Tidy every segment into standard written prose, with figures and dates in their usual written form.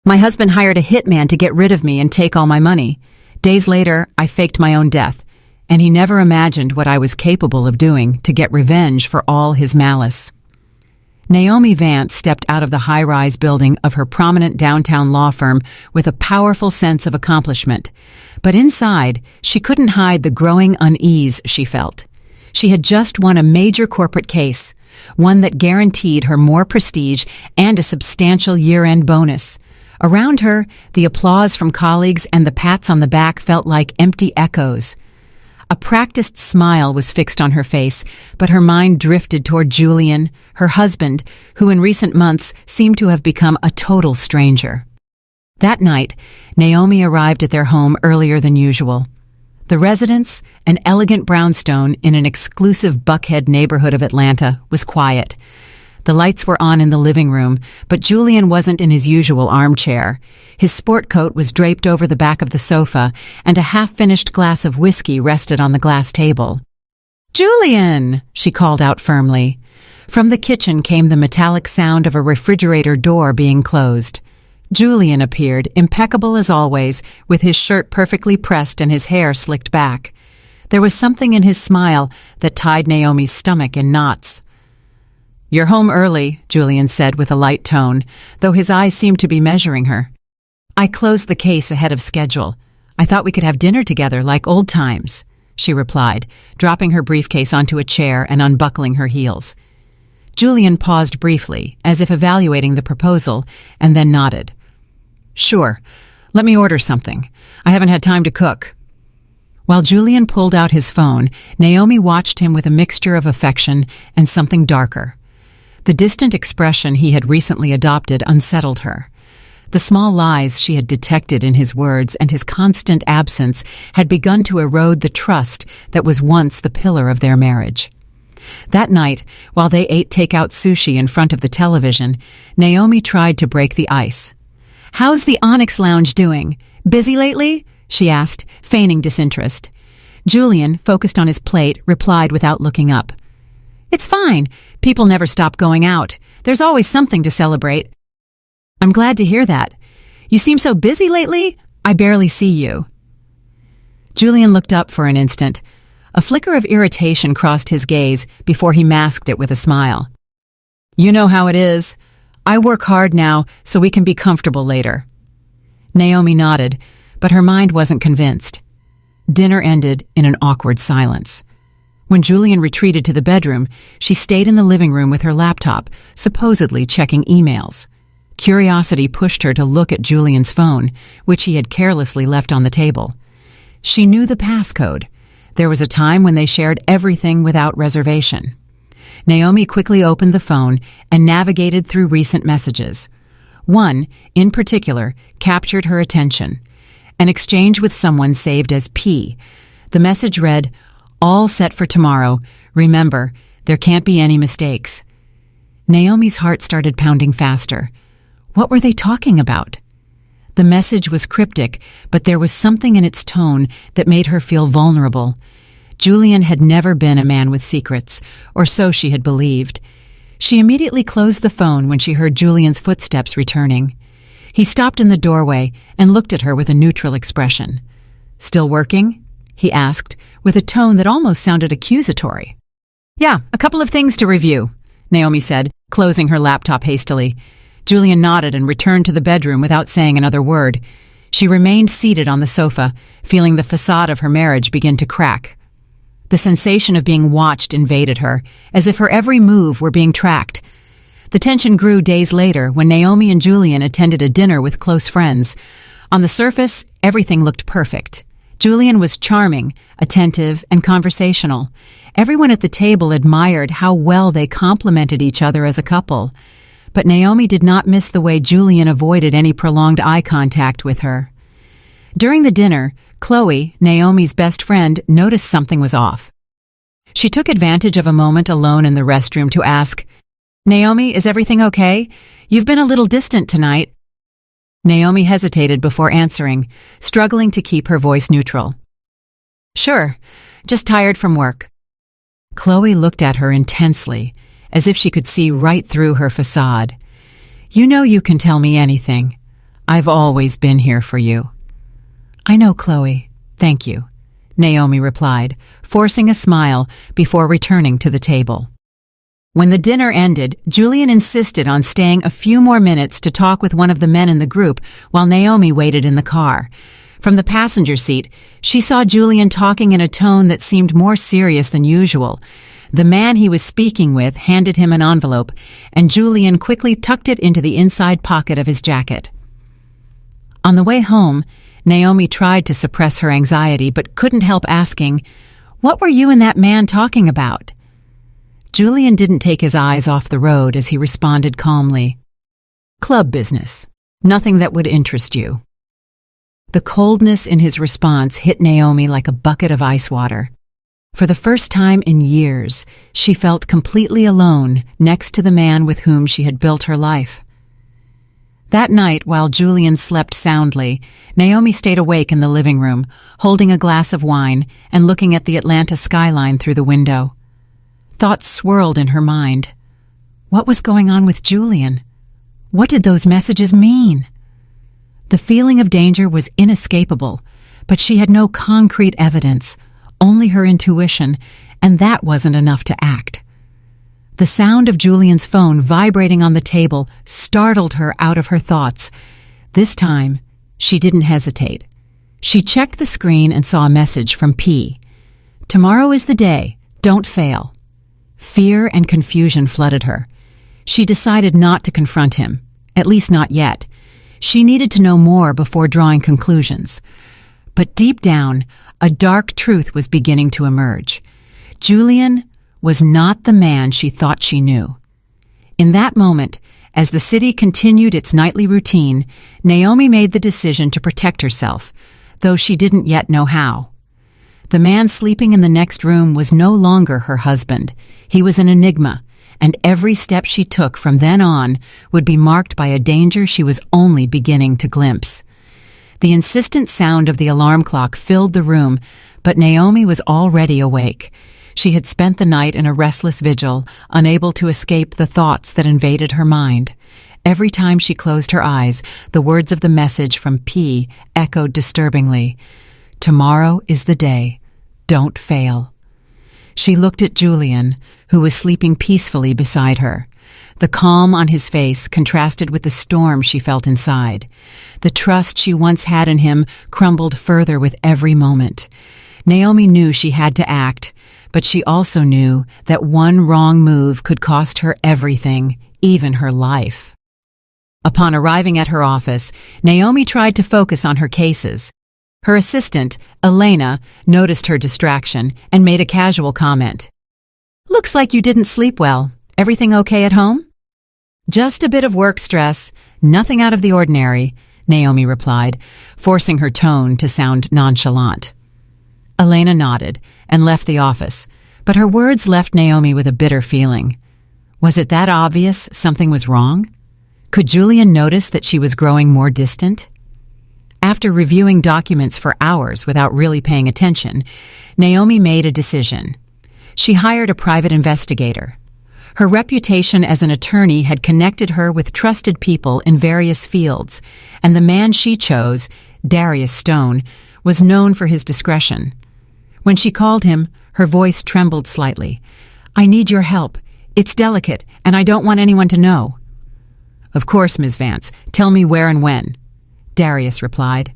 My husband hired a hitman to get rid of me and take all my money. Days later, I faked my own death, and he never imagined what I was capable of doing to get revenge for all his malice. Naomi Vance stepped out of the high-rise building of her prominent downtown law firm with a powerful sense of accomplishment. But inside, she couldn't hide the growing unease she felt. She had just won a major corporate case, one that guaranteed her more prestige and a substantial year-end bonus. Around her, the applause from colleagues and the pats on the back felt like empty echoes. A practiced smile was fixed on her face, but her mind drifted toward Julian, her husband, who in recent months seemed to have become a total stranger. That night, Naomi arrived at their home earlier than usual. The residence, an elegant brownstone in an exclusive Buckhead neighborhood of Atlanta, was quiet. The lights were on in the living room, but Julian wasn't in his usual armchair. His sport coat was draped over the back of the sofa, and a half-finished glass of whiskey rested on the glass table. "Julian!" she called out firmly. From the kitchen came the metallic sound of a refrigerator door being closed. Julian appeared, impeccable as always, with his shirt perfectly pressed and his hair slicked back. There was something in his smile that tied Naomi's stomach in knots. "You're home early," Julian said with a light tone, though his eyes seemed to be measuring her. "I closed the case ahead of schedule. I thought we could have dinner together like old times," she replied, dropping her briefcase onto a chair and unbuckling her heels. Julian paused briefly, as if evaluating the proposal, and then nodded. "Sure. Let me order something. I haven't had time to cook." While Julian pulled out his phone, Naomi watched him with a mixture of affection and something darker. The distant expression he had recently adopted unsettled her. The small lies she had detected in his words and his constant absence had begun to erode the trust that was once the pillar of their marriage. That night, while they ate takeout sushi in front of the television, Naomi tried to break the ice. "How's the Onyx Lounge doing? Busy lately?" she asked, feigning disinterest. Julian, focused on his plate, replied without looking up. "It's fine. People never stop going out. There's always something to celebrate." "I'm glad to hear that. You seem so busy lately. I barely see you." Julian looked up for an instant. A flicker of irritation crossed his gaze before he masked it with a smile. "You know how it is. I work hard now so we can be comfortable later." Naomi nodded, but her mind wasn't convinced. Dinner ended in an awkward silence. When Julian retreated to the bedroom, she stayed in the living room with her laptop, supposedly checking emails. Curiosity pushed her to look at Julian's phone, which he had carelessly left on the table. She knew the passcode. There was a time when they shared everything without reservation. Naomi quickly opened the phone and navigated through recent messages. One, in particular, captured her attention. An exchange with someone saved as P. The message read, "All set for tomorrow. Remember, there can't be any mistakes." Naomi's heart started pounding faster. What were they talking about? The message was cryptic, but there was something in its tone that made her feel vulnerable. Julian had never been a man with secrets, or so she had believed. She immediately closed the phone when she heard Julian's footsteps returning. He stopped in the doorway and looked at her with a neutral expression. "Still working?" he asked, with a tone that almost sounded accusatory. "Yeah, a couple of things to review," Naomi said, closing her laptop hastily. Julian nodded and returned to the bedroom without saying another word. She remained seated on the sofa, feeling the facade of her marriage begin to crack. The sensation of being watched invaded her, as if her every move were being tracked. The tension grew days later when Naomi and Julian attended a dinner with close friends. On the surface, everything looked perfect. Julian was charming, attentive, and conversational. Everyone at the table admired how well they complemented each other as a couple. But Naomi did not miss the way Julian avoided any prolonged eye contact with her. During the dinner, Chloe, Naomi's best friend, noticed something was off. She took advantage of a moment alone in the restroom to ask, "Naomi, is everything okay? You've been a little distant tonight." Naomi hesitated before answering, struggling to keep her voice neutral. "Sure, just tired from work." Chloe looked at her intensely, as if she could see right through her facade. "You know you can tell me anything. I've always been here for you." "I know, Chloe. Thank you," Naomi replied, forcing a smile before returning to the table. When the dinner ended, Julian insisted on staying a few more minutes to talk with one of the men in the group while Naomi waited in the car. From the passenger seat, she saw Julian talking in a tone that seemed more serious than usual. The man he was speaking with handed him an envelope, and Julian quickly tucked it into the inside pocket of his jacket. On the way home, Naomi tried to suppress her anxiety but couldn't help asking, "What were you and that man talking about?" Julian didn't take his eyes off the road as he responded calmly, "Club business. Nothing that would interest you." The coldness in his response hit Naomi like a bucket of ice water. For the first time in years, she felt completely alone next to the man with whom she had built her life. That night, while Julian slept soundly, Naomi stayed awake in the living room, holding a glass of wine and looking at the Atlanta skyline through the window. Thoughts swirled in her mind. What was going on with Julian? What did those messages mean? The feeling of danger was inescapable, but she had no concrete evidence, only her intuition, and that wasn't enough to act. The sound of Julian's phone vibrating on the table startled her out of her thoughts. This time, she didn't hesitate. She checked the screen and saw a message from P. "Tomorrow is the day. Don't fail." Fear and confusion flooded her. She decided not to confront him, at least not yet. She needed to know more before drawing conclusions. But deep down, a dark truth was beginning to emerge. Julian was not the man she thought she knew. In that moment, as the city continued its nightly routine, Naomi made the decision to protect herself, though she didn't yet know how. The man sleeping in the next room was no longer her husband. He was an enigma, and every step she took from then on would be marked by a danger she was only beginning to glimpse. The insistent sound of the alarm clock filled the room, but Naomi was already awake. She had spent the night in a restless vigil, unable to escape the thoughts that invaded her mind. Every time she closed her eyes, the words of the message from P echoed disturbingly. "Tomorrow is the day. Don't fail." She looked at Julian, who was sleeping peacefully beside her. The calm on his face contrasted with the storm she felt inside. The trust she once had in him crumbled further with every moment. Naomi knew she had to act, but she also knew that one wrong move could cost her everything, even her life. Upon arriving at her office, Naomi tried to focus on her cases. Her assistant, Elena, noticed her distraction and made a casual comment. "Looks like you didn't sleep well. Everything okay at home?" "Just a bit of work stress, nothing out of the ordinary," Naomi replied, forcing her tone to sound nonchalant. Elena nodded and left the office, but her words left Naomi with a bitter feeling. Was it that obvious something was wrong? Could Julian notice that she was growing more distant? After reviewing documents for hours without really paying attention, Naomi made a decision. She hired a private investigator. Her reputation as an attorney had connected her with trusted people in various fields, and the man she chose, Darius Stone, was known for his discretion. When she called him, her voice trembled slightly. "I need your help. It's delicate, and I don't want anyone to know." "Of course, Ms. Vance. Tell me where and when," Darius replied.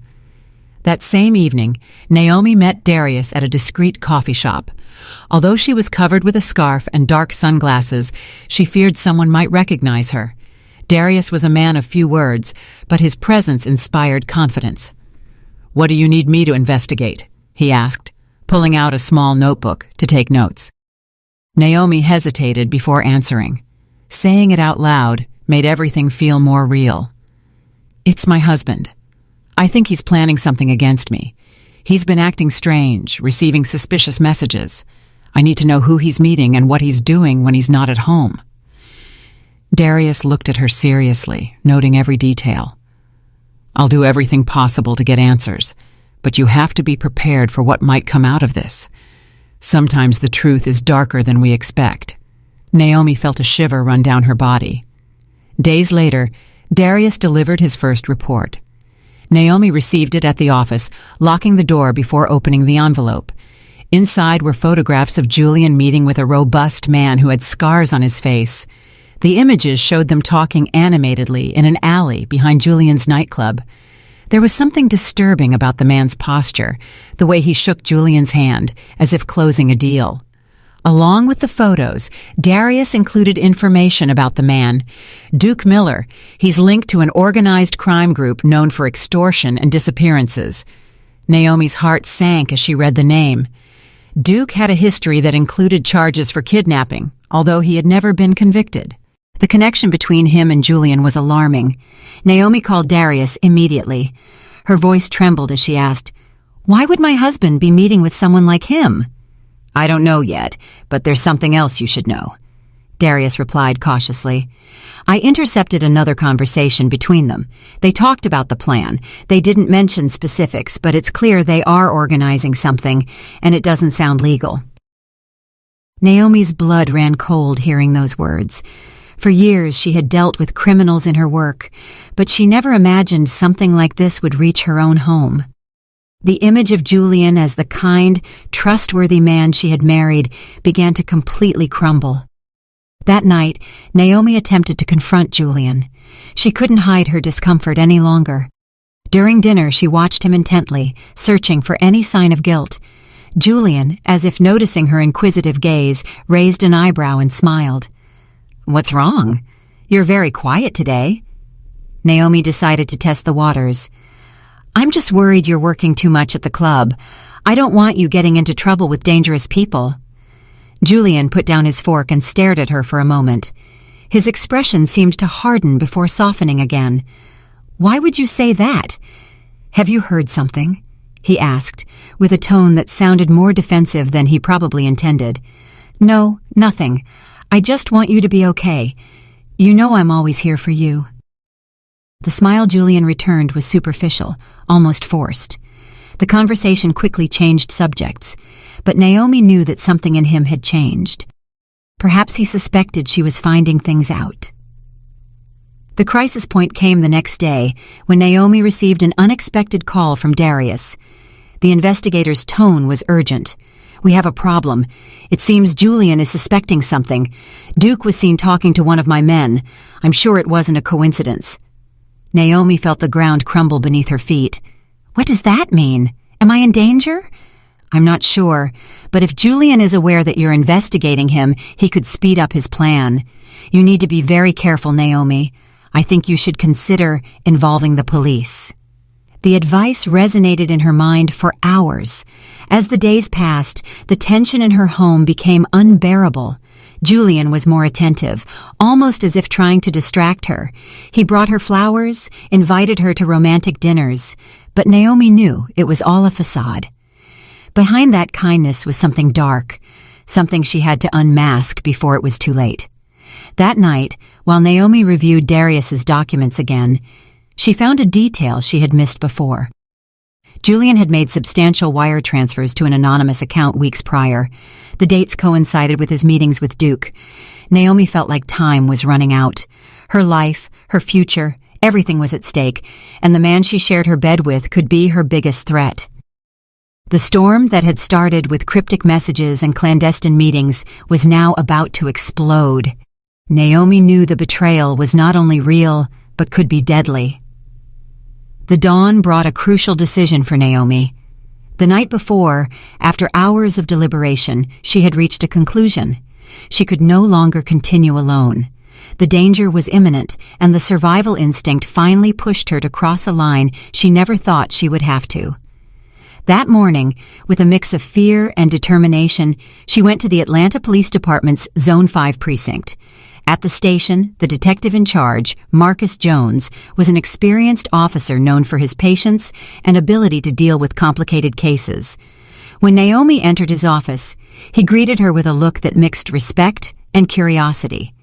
That same evening, Naomi met Darius at a discreet coffee shop. Although she was covered with a scarf and dark sunglasses, she feared someone might recognize her. Darius was a man of few words, but his presence inspired confidence. "What do you need me to investigate?" he asked, pulling out a small notebook to take notes. Naomi hesitated before answering. Saying it out loud made everything feel more real. "It's my husband. I think he's planning something against me. He's been acting strange, receiving suspicious messages. I need to know who he's meeting and what he's doing when he's not at home." Darius looked at her seriously, noting every detail. "I'll do everything possible to get answers, but you have to be prepared for what might come out of this. Sometimes the truth is darker than we expect." Naomi felt a shiver run down her body. Days later, Darius delivered his first report. Naomi received it at the office, locking the door before opening the envelope. Inside were photographs of Julian meeting with a robust man who had scars on his face. The images showed them talking animatedly in an alley behind Julian's nightclub. There was something disturbing about the man's posture, the way he shook Julian's hand, as if closing a deal. Along with the photos, Darius included information about the man. Duke Miller. He's linked to an organized crime group known for extortion and disappearances. Naomi's heart sank as she read the name. Duke had a history that included charges for kidnapping, although he had never been convicted. The connection between him and Julian was alarming. Naomi called Darius immediately. Her voice trembled as she asked, "Why would my husband be meeting with someone like him?" "I don't know yet, but there's something else you should know," Darius replied cautiously. "I intercepted another conversation between them. They talked about the plan. They didn't mention specifics, but it's clear they are organizing something, and it doesn't sound legal." Naomi's blood ran cold hearing those words. For years she had dealt with criminals in her work, but she never imagined something like this would reach her own home. The image of Julian as the kind, trustworthy man she had married began to completely crumble. That night, Naomi attempted to confront Julian. She couldn't hide her discomfort any longer. During dinner, she watched him intently, searching for any sign of guilt. Julian, as if noticing her inquisitive gaze, raised an eyebrow and smiled. "What's wrong? You're very quiet today." Naomi decided to test the waters. "I'm just worried you're working too much at the club. I don't want you getting into trouble with dangerous people." Julian put down his fork and stared at her for a moment. His expression seemed to harden before softening again. "Why would you say that? Have you heard something?" he asked, with a tone that sounded more defensive than he probably intended. "No, nothing. I just want you to be okay. You know I'm always here for you." The smile Julian returned was superficial, almost forced. The conversation quickly changed subjects, but Naomi knew that something in him had changed. Perhaps he suspected she was finding things out. The crisis point came the next day when Naomi received an unexpected call from Darius. The investigator's tone was urgent. "We have a problem. It seems Julian is suspecting something. Duke was seen talking to one of my men. I'm sure it wasn't a coincidence." Naomi felt the ground crumble beneath her feet. "What does that mean? Am I in danger?" "I'm not sure, but if Julian is aware that you're investigating him, he could speed up his plan. You need to be very careful, Naomi. I think you should consider involving the police." The advice resonated in her mind for hours. As the days passed, the tension in her home became unbearable. Julian was more attentive, almost as if trying to distract her. He brought her flowers, invited her to romantic dinners, but Naomi knew it was all a facade. Behind that kindness was something dark, something she had to unmask before it was too late. That night, while Naomi reviewed Darius's documents again, she found a detail she had missed before. Julian had made substantial wire transfers to an anonymous account weeks prior. The dates coincided with his meetings with Duke. Naomi felt like time was running out. Her life, her future, everything was at stake, and the man she shared her bed with could be her biggest threat. The storm that had started with cryptic messages and clandestine meetings was now about to explode. Naomi knew the betrayal was not only real, but could be deadly. The dawn brought a crucial decision for Naomi. The night before, after hours of deliberation, she had reached a conclusion. She could no longer continue alone. The danger was imminent, and the survival instinct finally pushed her to cross a line she never thought she would have to. That morning, with a mix of fear and determination, she went to the Atlanta Police Department's Zone 5 precinct. At the station, the detective in charge, Marcus Jones, was an experienced officer known for his patience and ability to deal with complicated cases. When Naomi entered his office, he greeted her with a look that mixed respect and curiosity.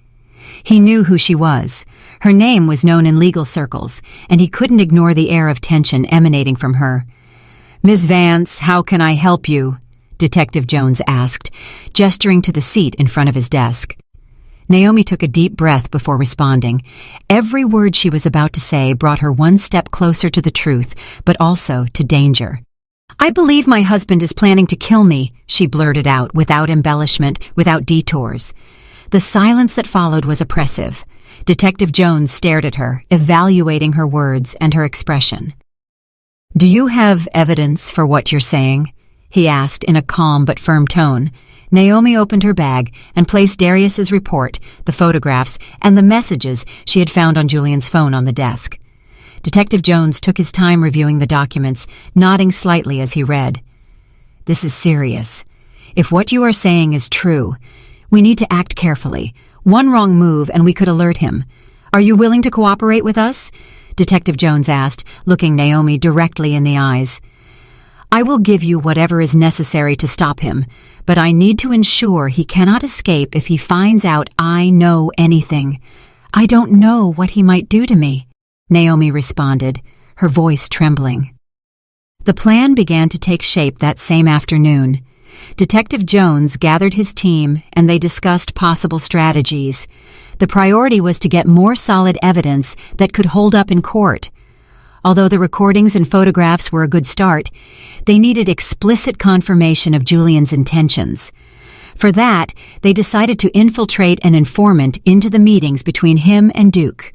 He knew who she was. Her name was known in legal circles, and he couldn't ignore the air of tension emanating from her. "Ms. Vance, how can I help you?" Detective Jones asked, gesturing to the seat in front of his desk. Naomi took a deep breath before responding. Every word she was about to say brought her one step closer to the truth, but also to danger. "I believe my husband is planning to kill me," she blurted out, without embellishment, without detours. The silence that followed was oppressive. Detective Jones stared at her, evaluating her words and her expression. "Do you have evidence for what you're saying?" he asked in a calm but firm tone. Naomi opened her bag and placed Darius's report, the photographs, and the messages she had found on Julian's phone on the desk. Detective Jones took his time reviewing the documents, nodding slightly as he read. "This is serious. If what you are saying is true, we need to act carefully. One wrong move and we could alert him. Are you willing to cooperate with us?" Detective Jones asked, looking Naomi directly in the eyes. "I will give you whatever is necessary to stop him, but I need to ensure he cannot escape if he finds out I know anything. I don't know what he might do to me," Naomi responded, her voice trembling. The plan began to take shape that same afternoon. Detective Jones gathered his team and they discussed possible strategies. The priority was to get more solid evidence that could hold up in court. Although the recordings and photographs were a good start, they needed explicit confirmation of Julian's intentions. For that, they decided to infiltrate an informant into the meetings between him and Duke.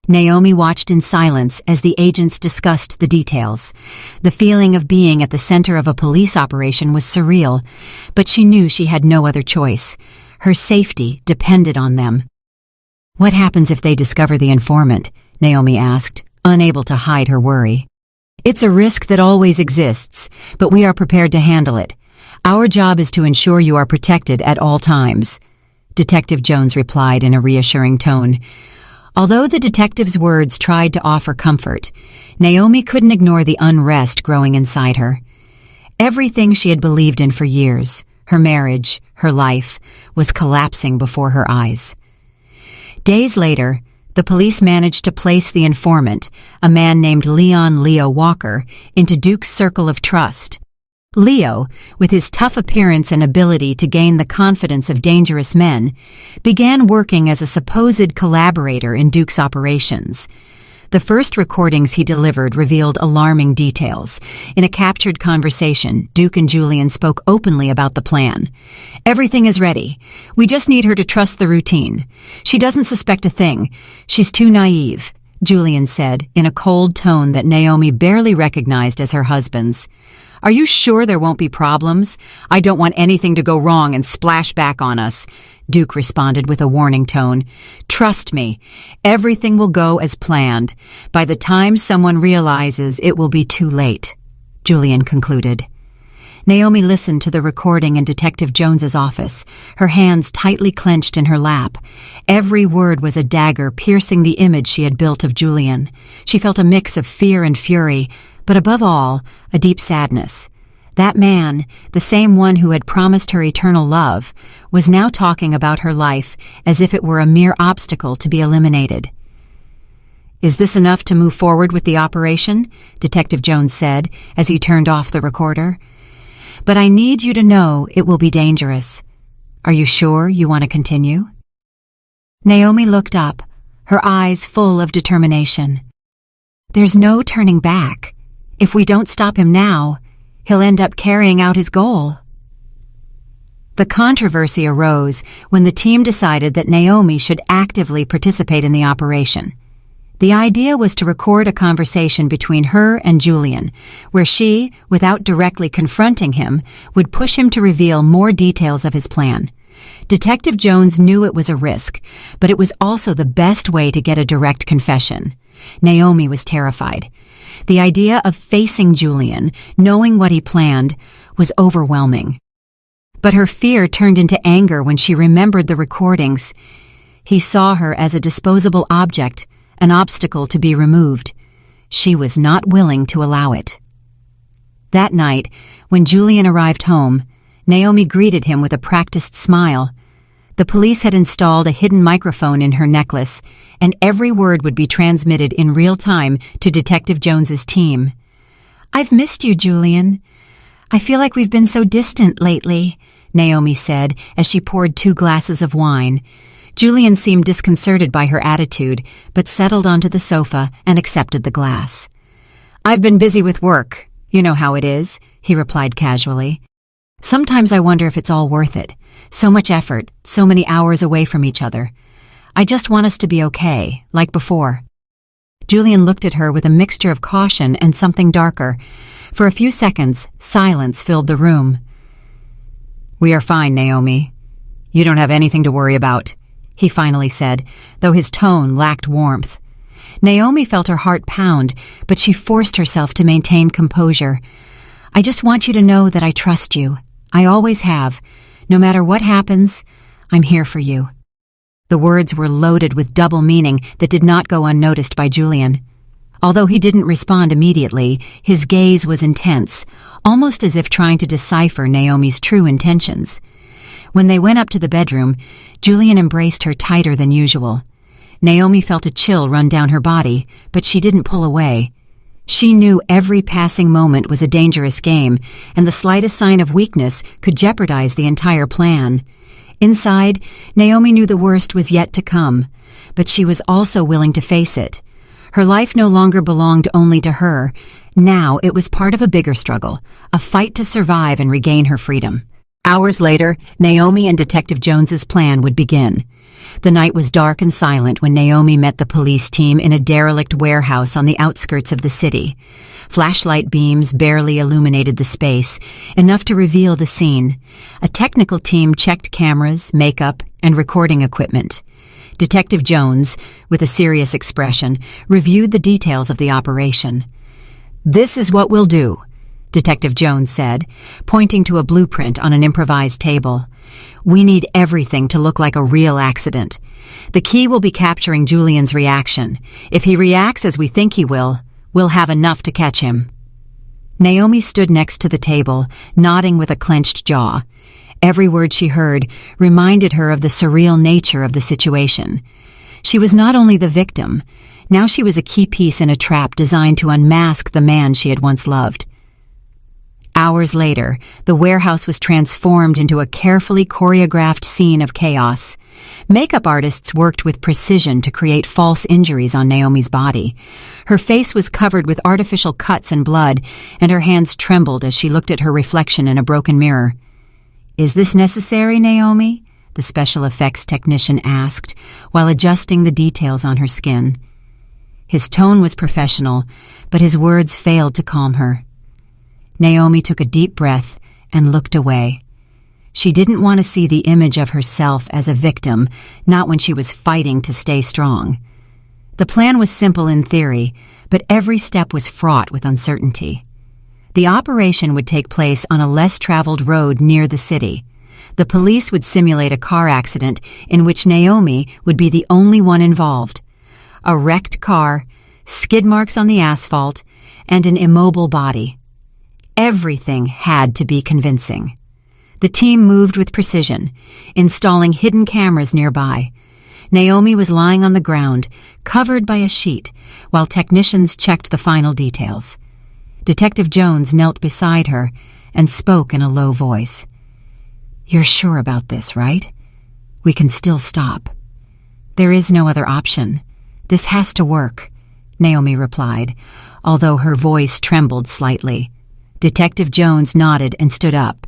Naomi watched in silence as the agents discussed the details. The feeling of being at the center of a police operation was surreal, but she knew she had no other choice. Her safety depended on them. "What happens if they discover the informant?" Naomi asked, unable to hide her worry. "It's a risk that always exists, but we are prepared to handle it. Our job is to ensure you are protected at all times," Detective Jones replied in a reassuring tone. Although the detective's words tried to offer comfort, Naomi couldn't ignore the unrest growing inside her. Everything she had believed in for years, her marriage, her life, was collapsing before her eyes. Days later, the police managed to place the informant, a man named Leon "Leo" Walker, into Duke's circle of trust. Leo, with his tough appearance and ability to gain the confidence of dangerous men, began working as a supposed collaborator in Duke's operations. The first recordings he delivered revealed alarming details. In a captured conversation, Duke and Julian spoke openly about the plan. "Everything is ready. We just need her to trust the routine. She doesn't suspect a thing. She's too naive," Julian said in a cold tone that Naomi barely recognized as her husband's. "Are you sure there won't be problems? I don't want anything to go wrong and splash back on us," Duke responded with a warning tone. "Trust me, everything will go as planned. By the time someone realizes, it will be too late," Julian concluded. Naomi listened to the recording in Detective Jones's office, her hands tightly clenched in her lap. Every word was a dagger piercing the image she had built of Julian. She felt a mix of fear and fury, but above all, a deep sadness. That man, the same one who had promised her eternal love, was now talking about her life as if it were a mere obstacle to be eliminated. "Is this enough to move forward with the operation?" Detective Jones said as he turned off the recorder. "But I need you to know it will be dangerous. Are you sure you want to continue?" Naomi looked up, her eyes full of determination. "There's no turning back. If we don't stop him now, he'll end up carrying out his goal." The controversy arose when the team decided that Naomi should actively participate in the operation. The idea was to record a conversation between her and Julian, where she, without directly confronting him, would push him to reveal more details of his plan. Detective Jones knew it was a risk, but it was also the best way to get a direct confession. Naomi was terrified. The idea of facing Julian, knowing what he planned, was overwhelming. But her fear turned into anger when she remembered the recordings. He saw her as a disposable object, an obstacle to be removed. She was not willing to allow it. That night, when Julian arrived home, Naomi greeted him with a practiced smile. The police had installed a hidden microphone in her necklace, and every word would be transmitted in real time to Detective Jones's team. "I've missed you, Julian. I feel like we've been so distant lately," Naomi said as she poured 2 glasses of wine. Julian seemed disconcerted by her attitude, but settled onto the sofa and accepted the glass. "I've been busy with work. You know how it is," he replied casually. "Sometimes I wonder if it's all worth it. So much effort, so many hours away from each other. I just want us to be okay, like before." Julian looked at her with a mixture of caution and something darker. For a few seconds, silence filled the room. "We are fine, Naomi. You don't have anything to worry about," he finally said, though his tone lacked warmth. Naomi felt her heart pound, but she forced herself to maintain composure. "I just want you to know that I trust you. I always have. No matter what happens, I'm here for you." The words were loaded with double meaning that did not go unnoticed by Julian. Although he didn't respond immediately, his gaze was intense, almost as if trying to decipher Naomi's true intentions. When they went up to the bedroom, Julian embraced her tighter than usual. Naomi felt a chill run down her body, but she didn't pull away. She knew every passing moment was a dangerous game, and the slightest sign of weakness could jeopardize the entire plan. Inside, Naomi knew the worst was yet to come, but she was also willing to face it. Her life no longer belonged only to her. Now it was part of a bigger struggle, a fight to survive and regain her freedom. Hours later, Naomi and Detective Jones's plan would begin. The night was dark and silent when Naomi met the police team in a derelict warehouse on the outskirts of the city. Flashlight beams barely illuminated the space, enough to reveal the scene. A technical team checked cameras, makeup, and recording equipment. Detective Jones, with a serious expression, reviewed the details of the operation. "This is what we'll do," Detective Jones said, pointing to a blueprint on an improvised table. "We need everything to look like a real accident. The key will be capturing Julian's reaction. If he reacts as we think he will, we'll have enough to catch him." Naomi stood next to the table, nodding with a clenched jaw. Every word she heard reminded her of the surreal nature of the situation. She was not only the victim, now she was a key piece in a trap designed to unmask the man she had once loved. Hours later, the warehouse was transformed into a carefully choreographed scene of chaos. Makeup artists worked with precision to create false injuries on Naomi's body. Her face was covered with artificial cuts and blood, and her hands trembled as she looked at her reflection in a broken mirror. "Is this necessary, Naomi?" the special effects technician asked, while adjusting the details on her skin. His tone was professional, but his words failed to calm her. Naomi took a deep breath and looked away. She didn't want to see the image of herself as a victim, not when she was fighting to stay strong. The plan was simple in theory, but every step was fraught with uncertainty. The operation would take place on a less-traveled road near the city. The police would simulate a car accident in which Naomi would be the only one involved. A wrecked car, skid marks on the asphalt, and an immobile body. Everything had to be convincing. The team moved with precision, installing hidden cameras nearby. Naomi was lying on the ground, covered by a sheet, while technicians checked the final details. Detective Jones knelt beside her and spoke in a low voice. "You're sure about this, right? We can still stop." "There is no other option. This has to work," Naomi replied, although her voice trembled slightly. Detective Jones nodded and stood up.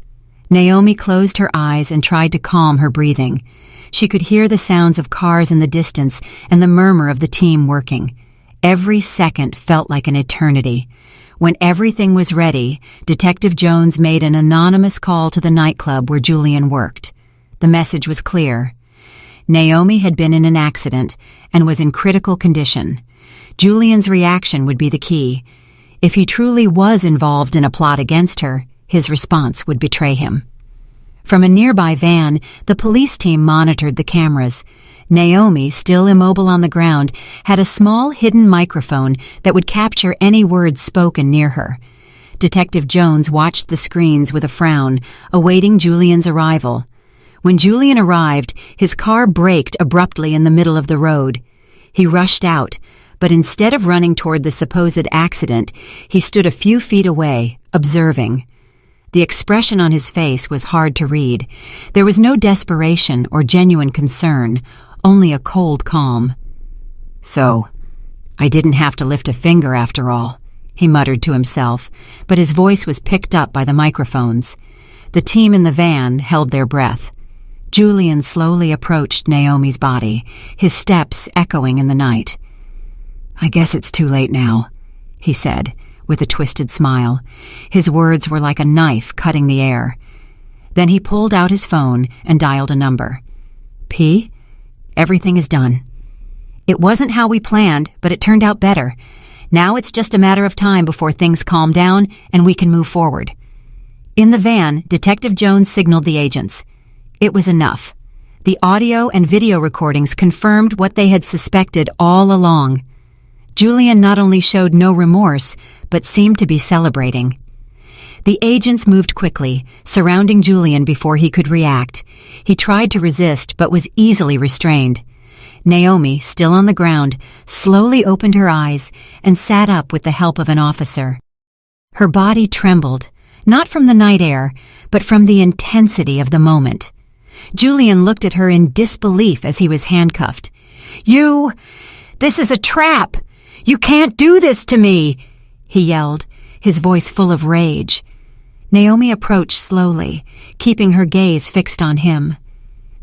Naomi closed her eyes and tried to calm her breathing. She could hear the sounds of cars in the distance and the murmur of the team working. Every second felt like an eternity. When everything was ready, Detective Jones made an anonymous call to the nightclub where Julian worked. The message was clear. Naomi had been in an accident and was in critical condition. Julian's reaction would be the key. If he truly was involved in a plot against her, his response would betray him. From a nearby van, the police team monitored the cameras. Naomi, still immobile on the ground, had a small hidden microphone that would capture any words spoken near her. Detective Jones watched the screens with a frown, awaiting Julian's arrival. When Julian arrived, his car braked abruptly in the middle of the road. He rushed out, but instead of running toward the supposed accident, he stood a few feet away, observing. The expression on his face was hard to read. There was no desperation or genuine concern, only a cold calm. "So, I didn't have to lift a finger after all," he muttered to himself, but his voice was picked up by the microphones. The team in the van held their breath. Julian slowly approached Naomi's body, his steps echoing in the night. "I guess it's too late now," he said, with a twisted smile. His words were like a knife cutting the air. Then he pulled out his phone and dialed a number. "P, everything is done. It wasn't how we planned, but it turned out better. Now it's just a matter of time before things calm down and we can move forward." In the van, Detective Jones signaled the agents. It was enough. The audio and video recordings confirmed what they had suspected all along. Julian not only showed no remorse, but seemed to be celebrating. The agents moved quickly, surrounding Julian before he could react. He tried to resist, but was easily restrained. Naomi, still on the ground, slowly opened her eyes and sat up with the help of an officer. Her body trembled, not from the night air, but from the intensity of the moment. Julian looked at her in disbelief as he was handcuffed. This is a trap! You can't do this to me!" he yelled, his voice full of rage. Naomi approached slowly, keeping her gaze fixed on him.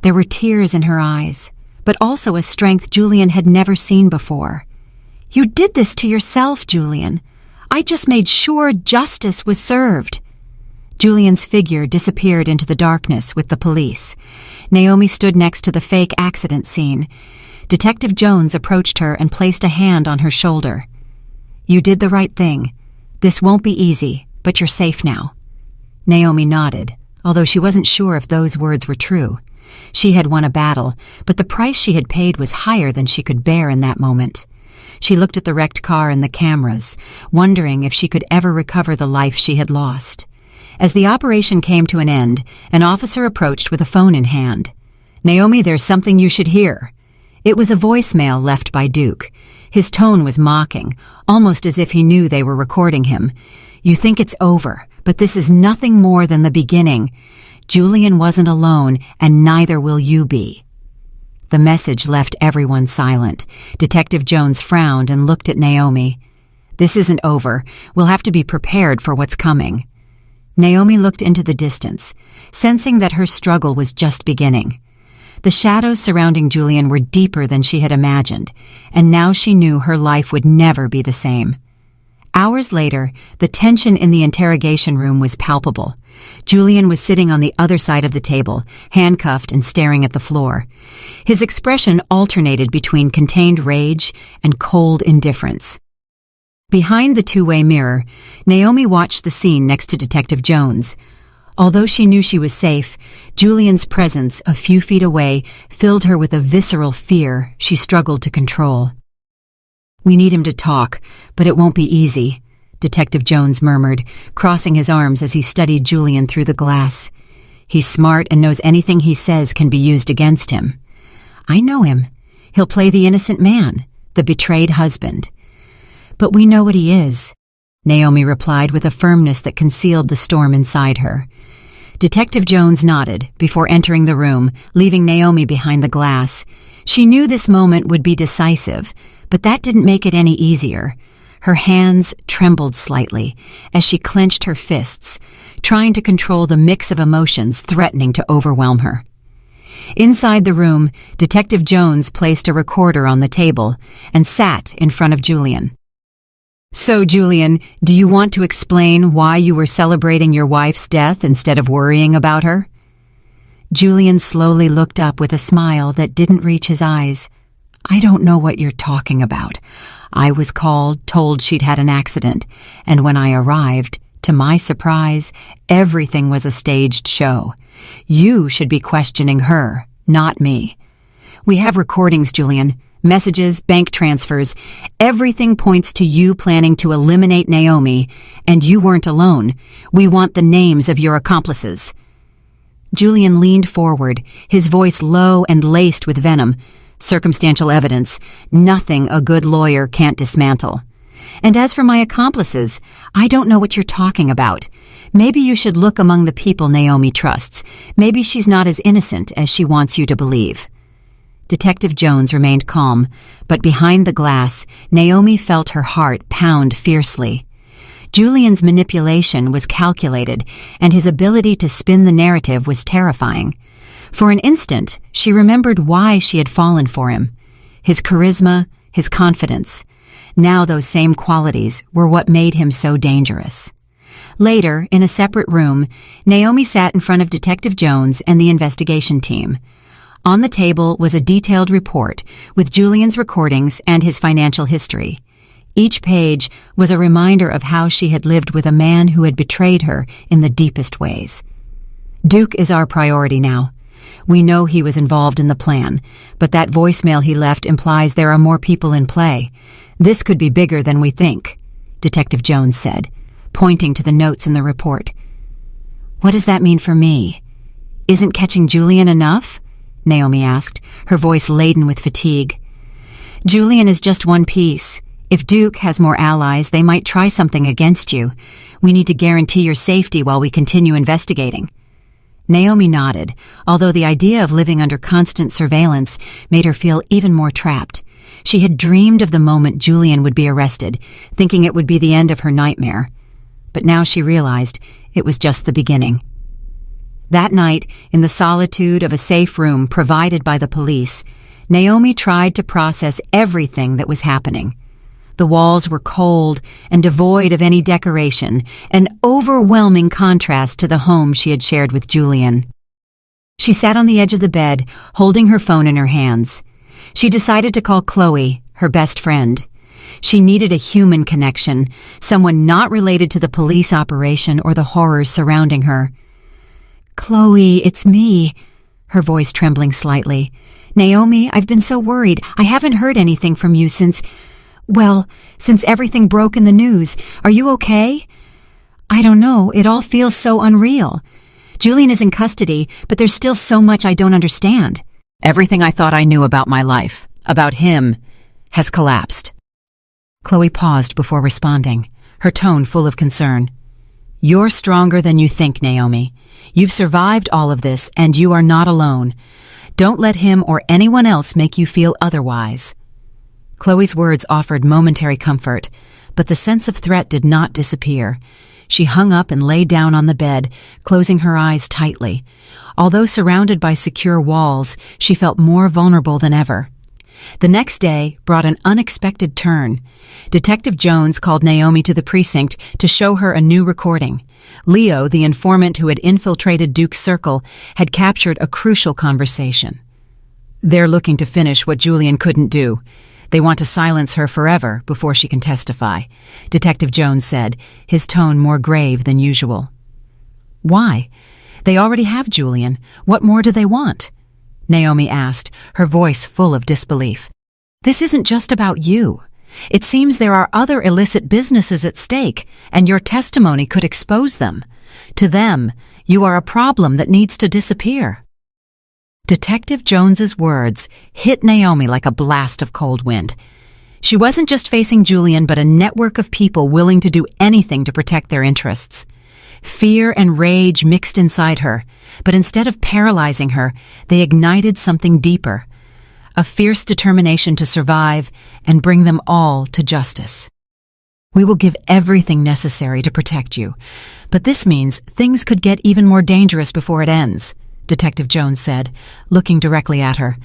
There were tears in her eyes, but also a strength Julian had never seen before. "You did this to yourself, Julian. I just made sure justice was served." Julian's figure disappeared into the darkness with the police. Naomi stood next to the fake accident scene. Detective Jones approached her and placed a hand on her shoulder. "You did the right thing. This won't be easy, but you're safe now." Naomi nodded, although she wasn't sure if those words were true. She had won a battle, but the price she had paid was higher than she could bear in that moment. She looked at the wrecked car and the cameras, wondering if she could ever recover the life she had lost. As the operation came to an end, an officer approached with a phone in hand. "Naomi, there's something you should hear." It was a voicemail left by Duke. His tone was mocking, almost as if he knew they were recording him. "You think it's over, but this is nothing more than the beginning. Julian wasn't alone, and neither will you be." The message left everyone silent. Detective Jones frowned and looked at Naomi. "This isn't over. We'll have to be prepared for what's coming." Naomi looked into the distance, sensing that her struggle was just beginning. The shadows surrounding Julian were deeper than she had imagined, and now she knew her life would never be the same. Hours later, the tension in the interrogation room was palpable. Julian was sitting on the other side of the table, handcuffed and staring at the floor. His expression alternated between contained rage and cold indifference. Behind the two-way mirror, Naomi watched the scene next to Detective Jones. Although she knew she was safe, Julian's presence a few feet away filled her with a visceral fear she struggled to control. "We need him to talk, but it won't be easy," Detective Jones murmured, crossing his arms as he studied Julian through the glass. "He's smart and knows anything he says can be used against him. I know him. He'll play the innocent man, the betrayed husband. But we know what he is," Naomi replied with a firmness that concealed the storm inside her. Detective Jones nodded before entering the room, leaving Naomi behind the glass. She knew this moment would be decisive, but that didn't make it any easier. Her hands trembled slightly as she clenched her fists, trying to control the mix of emotions threatening to overwhelm her. Inside the room, Detective Jones placed a recorder on the table and sat in front of Julian. "So, Julian, do you want to explain why you were celebrating your wife's death instead of worrying about her?" Julian slowly looked up with a smile that didn't reach his eyes. "I don't know what you're talking about. I was called, told she'd had an accident, and when I arrived, to my surprise, everything was a staged show. You should be questioning her, not me. We have recordings, Julian. Messages, bank transfers. Everything points to you planning to eliminate Naomi, and you weren't alone. We want the names of your accomplices." Julian leaned forward, his voice low and laced with venom. "Circumstantial evidence, nothing a good lawyer can't dismantle. And as for my accomplices, I don't know what you're talking about. Maybe you should look among the people Naomi trusts. Maybe she's not as innocent as she wants you to believe." Detective Jones remained calm, but behind the glass, Naomi felt her heart pound fiercely. Julian's manipulation was calculated, and his ability to spin the narrative was terrifying. For an instant, she remembered why she had fallen for him. His charisma, his confidence. Now those same qualities were what made him so dangerous. Later, in a separate room, Naomi sat in front of Detective Jones and the investigation team. On the table was a detailed report with Julian's recordings and his financial history. Each page was a reminder of how she had lived with a man who had betrayed her in the deepest ways. Duke is our priority now. We know he was involved in the plan, but that voicemail he left implies there are more people in play. This could be bigger than we think, Detective Jones said, pointing to the notes in the report. What does that mean for me? Isn't catching Julian enough? Naomi asked, her voice laden with fatigue. Julian is just one piece. If Duke has more allies, they might try something against you. We need to guarantee your safety while we continue investigating. Naomi nodded, although the idea of living under constant surveillance made her feel even more trapped. She had dreamed of the moment Julian would be arrested, thinking it would be the end of her nightmare. But now she realized it was just the beginning. That night, in the solitude of a safe room provided by the police, Naomi tried to process everything that was happening. The walls were cold and devoid of any decoration, an overwhelming contrast to the home she had shared with Julian. She sat on the edge of the bed, holding her phone in her hands. She decided to call Chloe, her best friend. She needed a human connection, someone not related to the police operation or the horrors surrounding her. Chloe, it's me, her voice trembling slightly. Naomi, I've been so worried. I haven't heard anything from you since everything broke in the news. Are you okay? I don't know. It all feels so unreal. Julian is in custody, but there's still so much I don't understand. Everything I thought I knew about my life, about him, has collapsed. Chloe paused before responding, her tone full of concern. You're stronger than you think, Naomi. You've survived all of this, and you are not alone. Don't let him or anyone else make you feel otherwise. Chloe's words offered momentary comfort, but the sense of threat did not disappear. She hung up and lay down on the bed, closing her eyes tightly. Although surrounded by secure walls, she felt more vulnerable than ever. The next day brought an unexpected turn. Detective Jones called Naomi to the precinct to show her a new recording. Leo, the informant who had infiltrated Duke's circle, had captured a crucial conversation. They're looking to finish what Julian couldn't do. They want to silence her forever before she can testify, Detective Jones said, his tone more grave than usual. Why? They already have Julian. What more do they want? Naomi asked, her voice full of disbelief. This isn't just about you. It seems there are other illicit businesses at stake, and your testimony could expose them. To them, you are a problem that needs to disappear. Detective Jones's words hit Naomi like a blast of cold wind. She wasn't just facing Julian, but a network of people willing to do anything to protect their interests. Fear and rage mixed inside her, but instead of paralyzing her, they ignited something deeper, a fierce determination to survive and bring them all to justice. We will give everything necessary to protect you, but this means things could get even more dangerous before it ends, Detective Jones said, looking directly at her.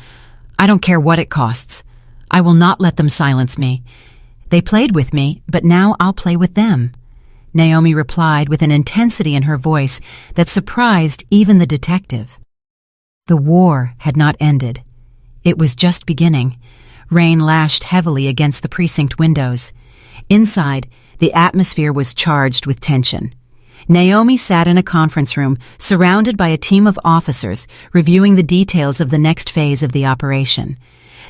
I don't care what it costs. I will not let them silence me. They played with me, but now I'll play with them. Naomi replied with an intensity in her voice that surprised even the detective. The war had not ended. It was just beginning. Rain lashed heavily against the precinct windows. Inside, the atmosphere was charged with tension. Naomi sat in a conference room, surrounded by a team of officers, reviewing the details of the next phase of the operation.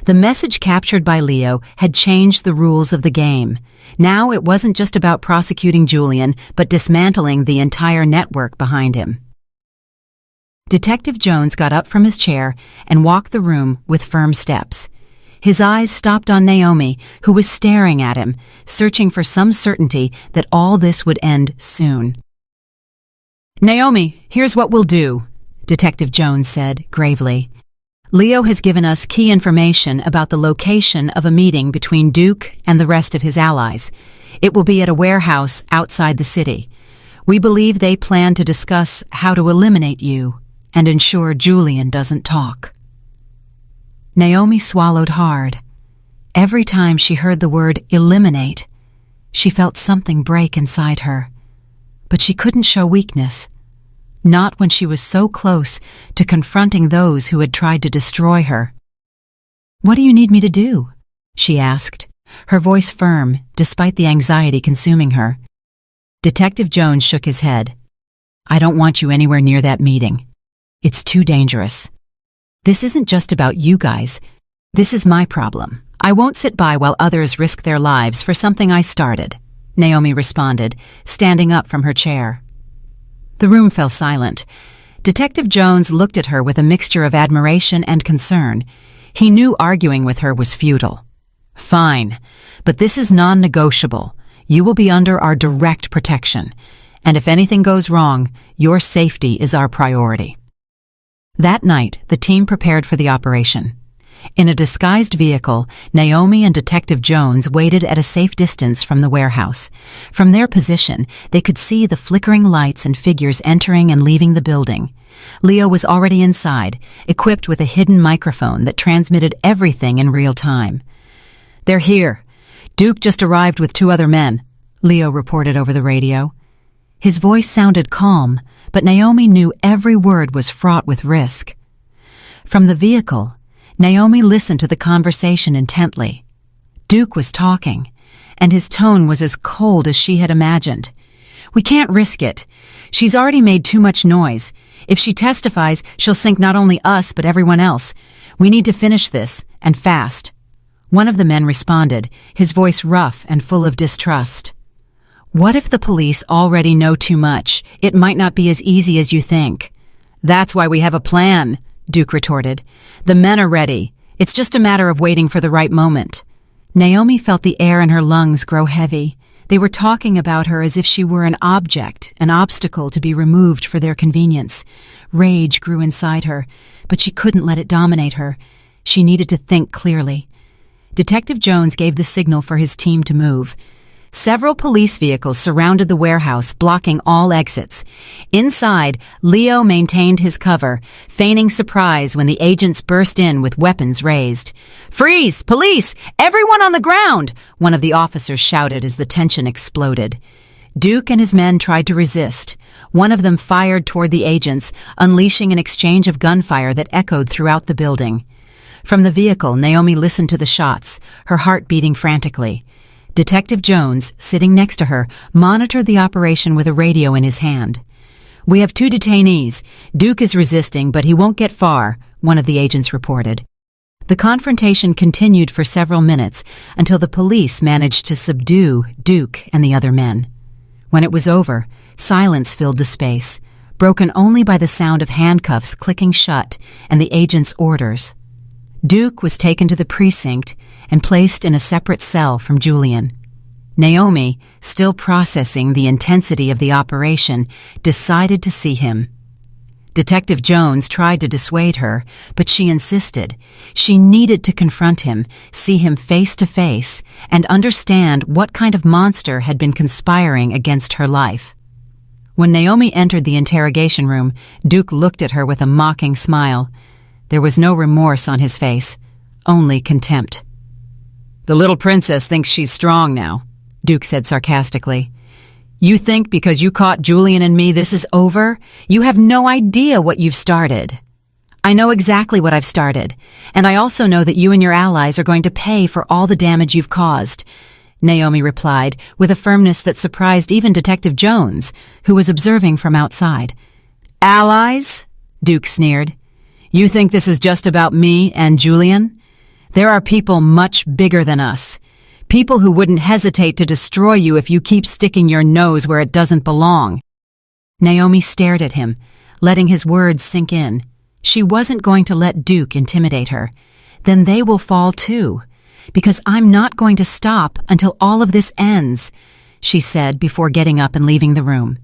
The message captured by Leo had changed the rules of the game. Now it wasn't just about prosecuting Julian, but dismantling the entire network behind him. Detective Jones got up from his chair and walked the room with firm steps. His eyes stopped on Naomi, who was staring at him, searching for some certainty that all this would end soon. Naomi, here's what we'll do, Detective Jones said gravely. Leo has given us key information about the location of a meeting between Duke and the rest of his allies. It will be at a warehouse outside the city. We believe they plan to discuss how to eliminate you and ensure Julian doesn't talk." Naomi swallowed hard. Every time she heard the word eliminate, she felt something break inside her. But she couldn't show weakness. Not when she was so close to confronting those who had tried to destroy her. "What do you need me to do?" she asked, her voice firm despite the anxiety consuming her. Detective Jones shook his head. "I don't want you anywhere near that meeting. It's too dangerous. This isn't just about you guys. This is my problem. I won't sit by while others risk their lives for something I started," Naomi responded, standing up from her chair. The room fell silent. Detective Jones looked at her with a mixture of admiration and concern. He knew arguing with her was futile. "Fine, but this is non-negotiable. You will be under our direct protection. And if anything goes wrong, your safety is our priority." That night, the team prepared for the operation. In a disguised vehicle, Naomi and Detective Jones waited at a safe distance from the warehouse. From their position, they could see the flickering lights and figures entering and leaving the building. Leo was already inside, equipped with a hidden microphone that transmitted everything in real time. "They're here. Duke just arrived with 2 other men," Leo reported over the radio. His voice sounded calm, but Naomi knew every word was fraught with risk. From the vehicle, Naomi listened to the conversation intently. Duke was talking, and his tone was as cold as she had imagined. "We can't risk it. She's already made too much noise. If she testifies, she'll sink not only us but everyone else. We need to finish this, and fast." One of the men responded, his voice rough and full of distrust. "What if the police already know too much? It might not be as easy as you think." "That's why we have a plan," Duke retorted. "The men are ready. It's just a matter of waiting for the right moment." Naomi felt the air in her lungs grow heavy. They were talking about her as if she were an object, an obstacle to be removed for their convenience. Rage grew inside her, but she couldn't let it dominate her. She needed to think clearly. Detective Jones gave the signal for his team to move. Several police vehicles surrounded the warehouse, blocking all exits. Inside, Leo maintained his cover, feigning surprise when the agents burst in with weapons raised. "Freeze! Police! Everyone on the ground!" one of the officers shouted as the tension exploded. Duke and his men tried to resist. One of them fired toward the agents, unleashing an exchange of gunfire that echoed throughout the building. From the vehicle, Naomi listened to the shots, her heart beating frantically. Detective Jones, sitting next to her, monitored the operation with a radio in his hand. "We have 2 detainees. Duke is resisting, but he won't get far," one of the agents reported. The confrontation continued for several minutes until the police managed to subdue Duke and the other men. When it was over, silence filled the space, broken only by the sound of handcuffs clicking shut and the agent's orders. Duke was taken to the precinct and placed in a separate cell from Julian. Naomi, still processing the intensity of the operation, decided to see him. Detective Jones tried to dissuade her, but she insisted. She needed to confront him, see him face to face, and understand what kind of monster had been conspiring against her life. When Naomi entered the interrogation room, Duke looked at her with a mocking smile. There was no remorse on his face, only contempt. "The little princess thinks she's strong now," Duke said sarcastically. "You think because you caught Julian and me this is over? You have no idea what you've started." "I know exactly what I've started, and I also know that you and your allies are going to pay for all the damage you've caused," Naomi replied with a firmness that surprised even Detective Jones, who was observing from outside. "Allies?" Duke sneered. "You think this is just about me and Julian? There are people much bigger than us. People who wouldn't hesitate to destroy you if you keep sticking your nose where it doesn't belong." Naomi stared at him, letting his words sink in. She wasn't going to let Duke intimidate her. "Then they will fall too, because I'm not going to stop until all of this ends," she said before getting up and leaving the room.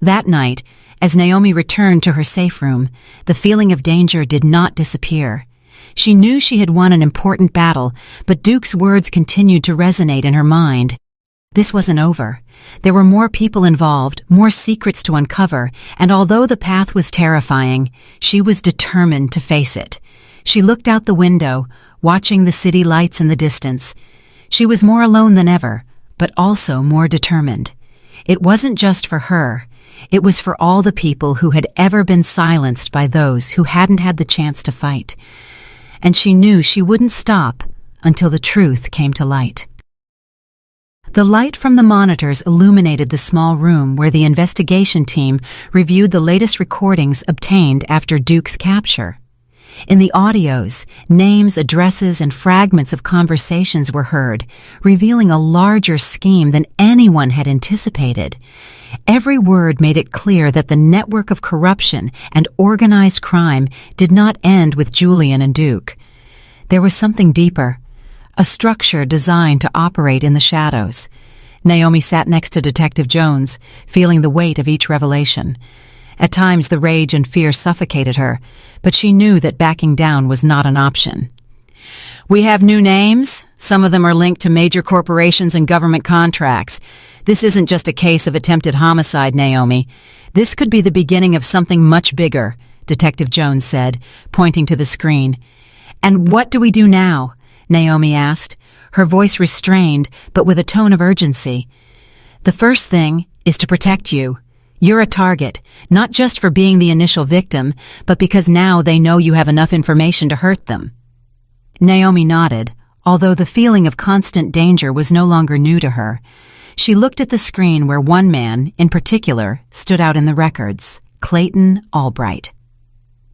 That night, as Naomi returned to her safe room, the feeling of danger did not disappear. She knew she had won an important battle, but Duke's words continued to resonate in her mind. This wasn't over. There were more people involved, more secrets to uncover, and although the path was terrifying, she was determined to face it. She looked out the window, watching the city lights in the distance. She was more alone than ever, but also more determined. It wasn't just for her. It was for all the people who had ever been silenced by those who hadn't had the chance to fight. And she knew she wouldn't stop until the truth came to light. The light from the monitors illuminated the small room where the investigation team reviewed the latest recordings obtained after Duke's capture. In the audios, names, addresses, and fragments of conversations were heard, revealing a larger scheme than anyone had anticipated. Every word made it clear that the network of corruption and organized crime did not end with Julian and Duke. There was something deeper, a structure designed to operate in the shadows. Naomi sat next to Detective Jones, feeling the weight of each revelation. At times the rage and fear suffocated her, but she knew that backing down was not an option. "We have new names. Some of them are linked to major corporations and government contracts. This isn't just a case of attempted homicide, Naomi. This could be the beginning of something much bigger," Detective Jones said, pointing to the screen. "And what do we do now?" Naomi asked, her voice restrained but with a tone of urgency. "The first thing is to protect you. You're a target, not just for being the initial victim, but because now they know you have enough information to hurt them." Naomi nodded, although the feeling of constant danger was no longer new to her. She looked at the screen where one man, in particular, stood out in the records, Clayton Albright.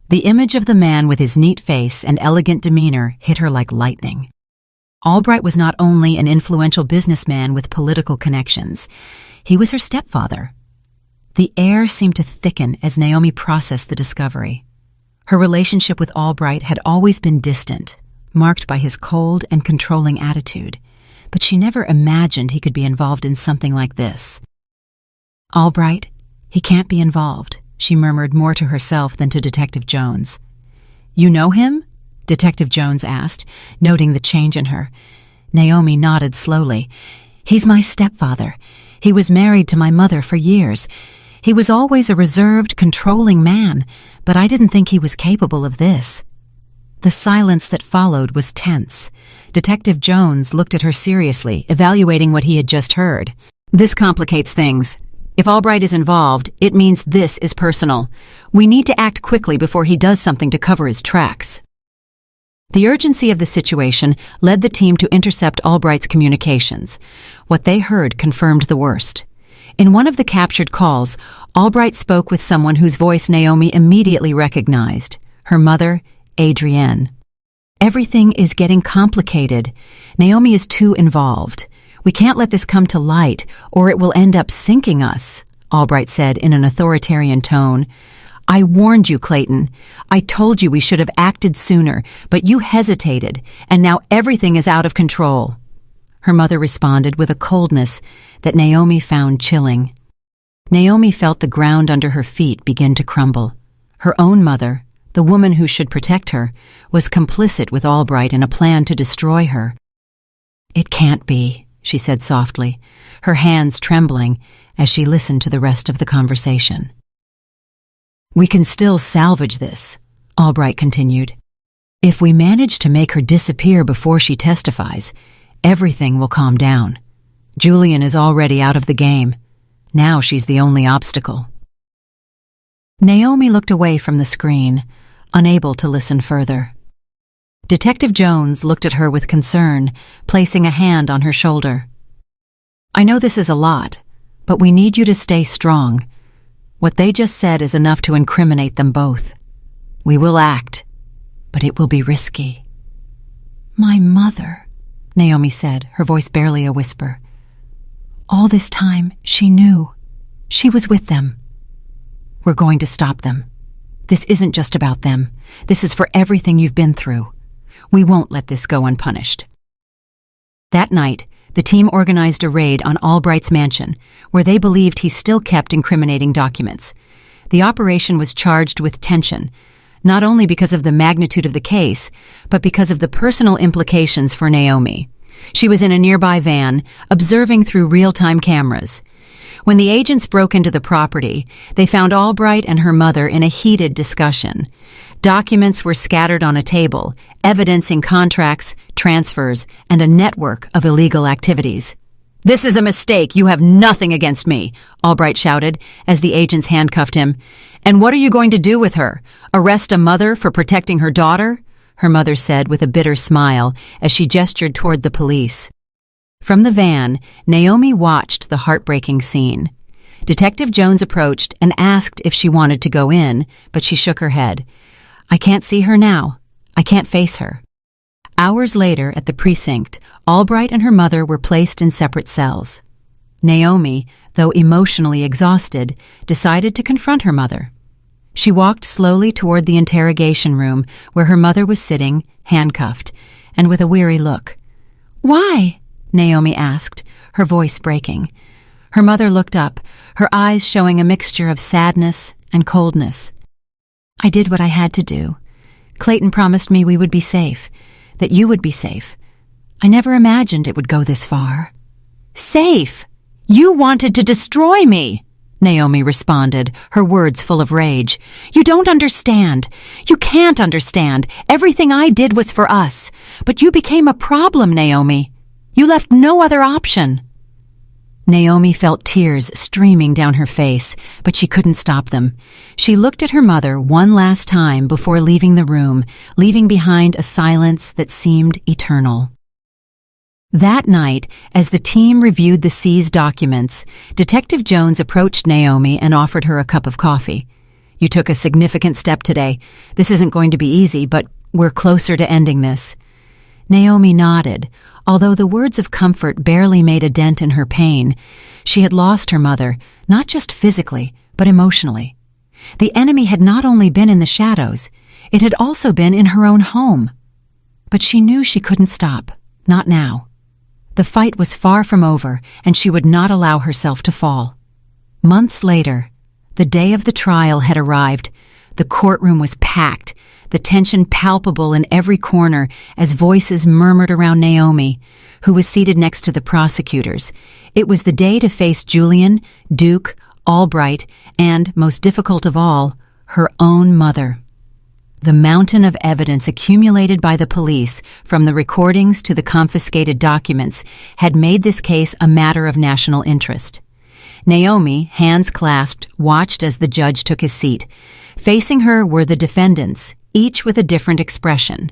The image of the man with his neat face and elegant demeanor hit her like lightning. Albright was not only an influential businessman with political connections, he was her stepfather. The air seemed to thicken as Naomi processed the discovery. Her relationship with Albright had always been distant, marked by his cold and controlling attitude, but she never imagined he could be involved in something like this. "Albright, he can't be involved," she murmured more to herself than to Detective Jones. "You know him?" Detective Jones asked, noting the change in her. Naomi nodded slowly. "He's my stepfather. He was married to my mother for years. He was always a reserved, controlling man, but I didn't think he was capable of this." The silence that followed was tense. Detective Jones looked at her seriously, evaluating what he had just heard. "This complicates things. If Albright is involved, it means this is personal. We need to act quickly before he does something to cover his tracks." The urgency of the situation led the team to intercept Albright's communications. What they heard confirmed the worst. In one of the captured calls, Albright spoke with someone whose voice Naomi immediately recognized, her mother, Adrienne. "Everything is getting complicated. Naomi is too involved. We can't let this come to light, or it will end up sinking us," Albright said in an authoritarian tone. "I warned you, Clayton. I told you we should have acted sooner, but you hesitated, and now everything is out of control." Her mother responded with a coldness that Naomi found chilling. Naomi felt the ground under her feet begin to crumble. Her own mother, the woman who should protect her, was complicit with Albright in a plan to destroy her. "It can't be," she said softly, her hands trembling as she listened to the rest of the conversation. "We can still salvage this," Albright continued. "If we manage to make her disappear before she testifies, everything will calm down. Julian is already out of the game. Now she's the only obstacle." Naomi looked away from the screen, unable to listen further. Detective Jones looked at her with concern, placing a hand on her shoulder. "I know this is a lot, but we need you to stay strong. What they just said is enough to incriminate them both. We will act, but it will be risky." "My mother," Naomi said, her voice barely a whisper. "All this time, she knew. She was with them." "We're going to stop them. This isn't just about them. This is for everything you've been through. We won't let this go unpunished." That night, The team organized a raid on Albright's mansion, where they believed he still kept incriminating documents. The operation was charged with tension, not only because of the magnitude of the case, but because of the personal implications for Naomi. She was in a nearby van, observing through real-time cameras. When the agents broke into the property, they found Albright and her mother in a heated discussion. Documents were scattered on a table, evidencing contracts, transfers, and a network of illegal activities. "This is a mistake. You have nothing against me," Albright shouted as the agents handcuffed him. "And what are you going to do with her? Arrest a mother for protecting her daughter?" her mother said with a bitter smile as she gestured toward the police. From the van, Naomi watched the heartbreaking scene. Detective Jones approached and asked if she wanted to go in, but she shook her head. "I can't see her now. I can't face her." Hours later, at the precinct, Albright and her mother were placed in separate cells. Naomi, though emotionally exhausted, decided to confront her mother. She walked slowly toward the interrogation room where her mother was sitting, handcuffed, and with a weary look. "Why?" Naomi asked, her voice breaking. Her mother looked up, her eyes showing a mixture of sadness and coldness. "I did what I had to do. Clayton promised me we would be safe, that you would be safe. I never imagined it would go this far." "Safe? You wanted to destroy me," Naomi responded, her words full of rage. "You don't understand. You can't understand. Everything I did was for us. But you became a problem, Naomi. You left no other option." Naomi felt tears streaming down her face, but she couldn't stop them. She looked at her mother one last time before leaving the room, leaving behind a silence that seemed eternal. That night, as the team reviewed the seized documents, Detective Jones approached Naomi and offered her a cup of coffee. "You took a significant step today. This isn't going to be easy, but we're closer to ending this." Naomi nodded, although the words of comfort barely made a dent in her pain. She had lost her mother, not just physically, but emotionally. The enemy had not only been in the shadows, it had also been in her own home. But she knew she couldn't stop, not now. The fight was far from over, and she would not allow herself to fall. Months later, the day of the trial had arrived. The courtroom was packed, the tension palpable in every corner as voices murmured around Naomi, who was seated next to the prosecutors. It was the day to face Julian, Duke, Albright, and, most difficult of all, her own mother. The mountain of evidence accumulated by the police, from the recordings to the confiscated documents, had made this case a matter of national interest. Naomi, hands clasped, watched as the judge took his seat. Facing her were the defendants, each with a different expression.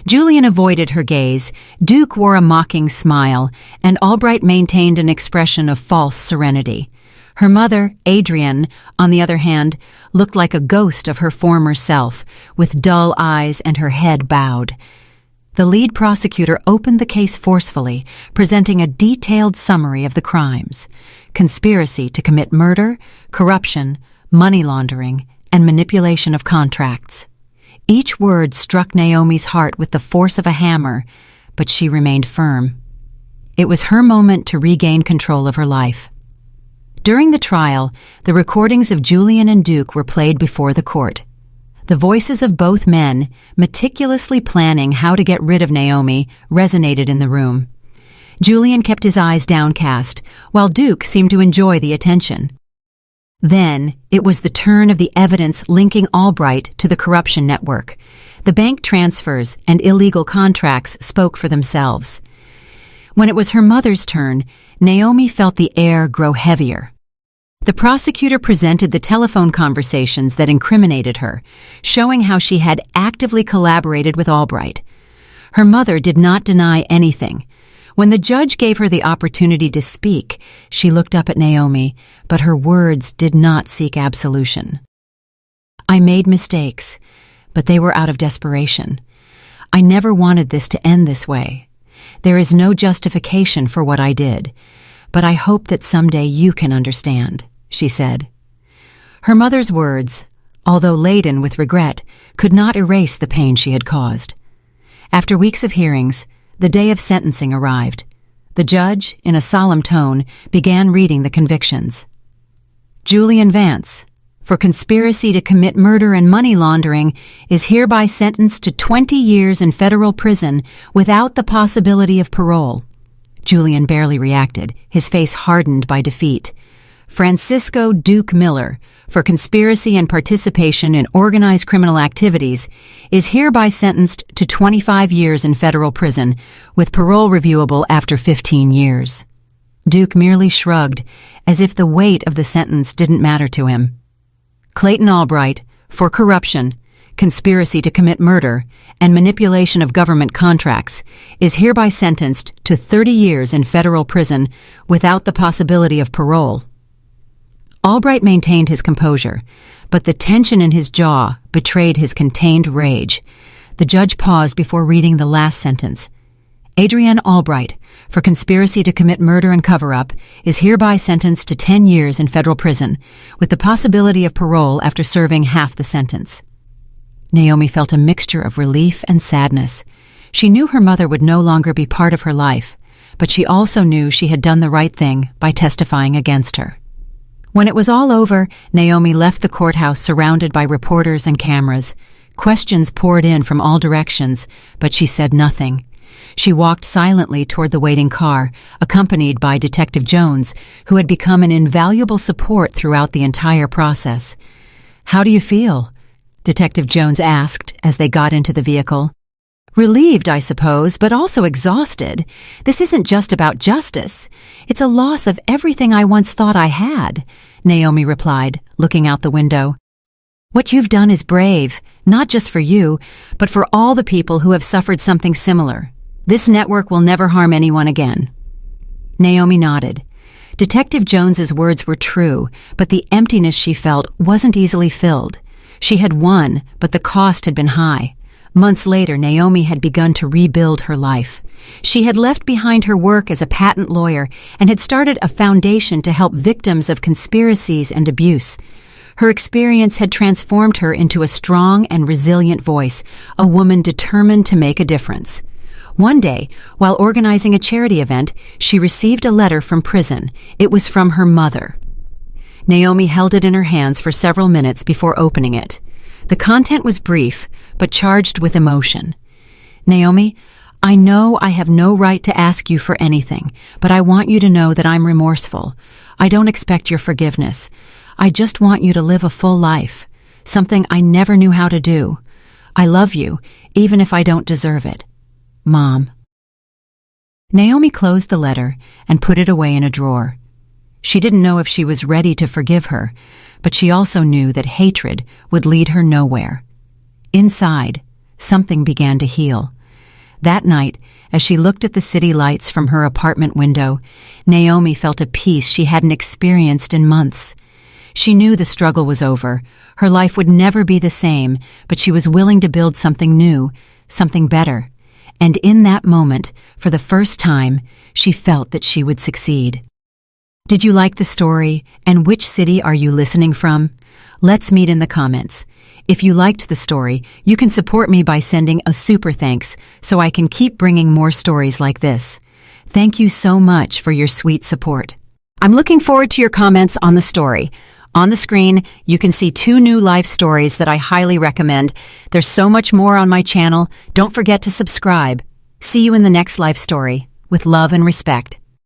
Julian avoided her gaze, Duke wore a mocking smile, and Albright maintained an expression of false serenity. Her mother, Adrienne, on the other hand, looked like a ghost of her former self, with dull eyes and her head bowed. The lead prosecutor opened the case forcefully, presenting a detailed summary of the crimes: conspiracy to commit murder, corruption, money laundering, and manipulation of contracts. Each word struck Naomi's heart with the force of a hammer, but she remained firm. It was her moment to regain control of her life. During the trial, the recordings of Julian and Duke were played before the court. The voices of both men, meticulously planning how to get rid of Naomi, resonated in the room. Julian kept his eyes downcast, while Duke seemed to enjoy the attention. Then, it was the turn of the evidence linking Albright to the corruption network. The bank transfers and illegal contracts spoke for themselves. When it was her mother's turn, Naomi felt the air grow heavier. The prosecutor presented the telephone conversations that incriminated her, showing how she had actively collaborated with Albright. Her mother did not deny anything. When the judge gave her the opportunity to speak, she looked up at Naomi, but her words did not seek absolution. "I made mistakes, but they were out of desperation. I never wanted this to end this way. There is no justification for what I did, but I hope that someday you can understand," she said. Her mother's words, although laden with regret, could not erase the pain she had caused. After weeks of hearings, the day of sentencing arrived. The judge, in a solemn tone, began reading the convictions. Julian Vance, for conspiracy to commit murder and money laundering, is hereby sentenced to 20 years in federal prison without the possibility of parole. Julian barely reacted, his face hardened by defeat. Francisco Duke Miller, for conspiracy and participation in organized criminal activities, is hereby sentenced to 25 years in federal prison, with parole reviewable after 15 years. Duke merely shrugged, as if the weight of the sentence didn't matter to him. Clayton Albright, for corruption, conspiracy to commit murder, and manipulation of government contracts, is hereby sentenced to 30 years in federal prison without the possibility of parole. Albright maintained his composure, but the tension in his jaw betrayed his contained rage. The judge paused before reading the last sentence. Adrienne Albright, for conspiracy to commit murder and cover-up, is hereby sentenced to 10 years in federal prison, with the possibility of parole after serving half the sentence. Naomi felt a mixture of relief and sadness. She knew her mother would no longer be part of her life, but she also knew she had done the right thing by testifying against her. When it was all over, Naomi left the courthouse surrounded by reporters and cameras. Questions poured in from all directions, but she said nothing. She walked silently toward the waiting car, accompanied by Detective Jones, who had become an invaluable support throughout the entire process. "How do you feel?" Detective Jones asked as they got into the vehicle. "Relieved, I suppose, but also exhausted. This isn't just about justice. It's a loss of everything I once thought I had," Naomi replied, looking out the window. "What you've done is brave, not just for you, but for all the people who have suffered something similar. This network will never harm anyone again." Naomi nodded. Detective Jones's words were true, but the emptiness she felt wasn't easily filled. She had won, but the cost had been high. Months later, Naomi had begun to rebuild her life. She had left behind her work as a patent lawyer and had started a foundation to help victims of conspiracies and abuse. Her experience had transformed her into a strong and resilient voice, a woman determined to make a difference. One day, while organizing a charity event, she received a letter from prison. It was from her mother. Naomi held it in her hands for several minutes before opening it. The content was brief, but charged with emotion. "Naomi, I know I have no right to ask you for anything, but I want you to know that I'm remorseful. I don't expect your forgiveness. I just want you to live a full life, something I never knew how to do. I love you, even if I don't deserve it. Mom." Naomi closed the letter and put it away in a drawer. She didn't know if she was ready to forgive her, but she also knew that hatred would lead her nowhere. Inside, something began to heal. That night, as she looked at the city lights from her apartment window, Naomi felt a peace she hadn't experienced in months. She knew the struggle was over. Her life would never be the same, but she was willing to build something new, something better. And in that moment, for the first time, she felt that she would succeed. Did you like the story, and which city are you listening from? Let's meet in the comments. If you liked the story, you can support me by sending a super thanks so I can keep bringing more stories like this. Thank you so much for your sweet support. I'm looking forward to your comments on the story. On the screen, you can see 2 new life stories that I highly recommend. There's so much more on my channel. Don't forget to subscribe. See you in the next life story. With love and respect.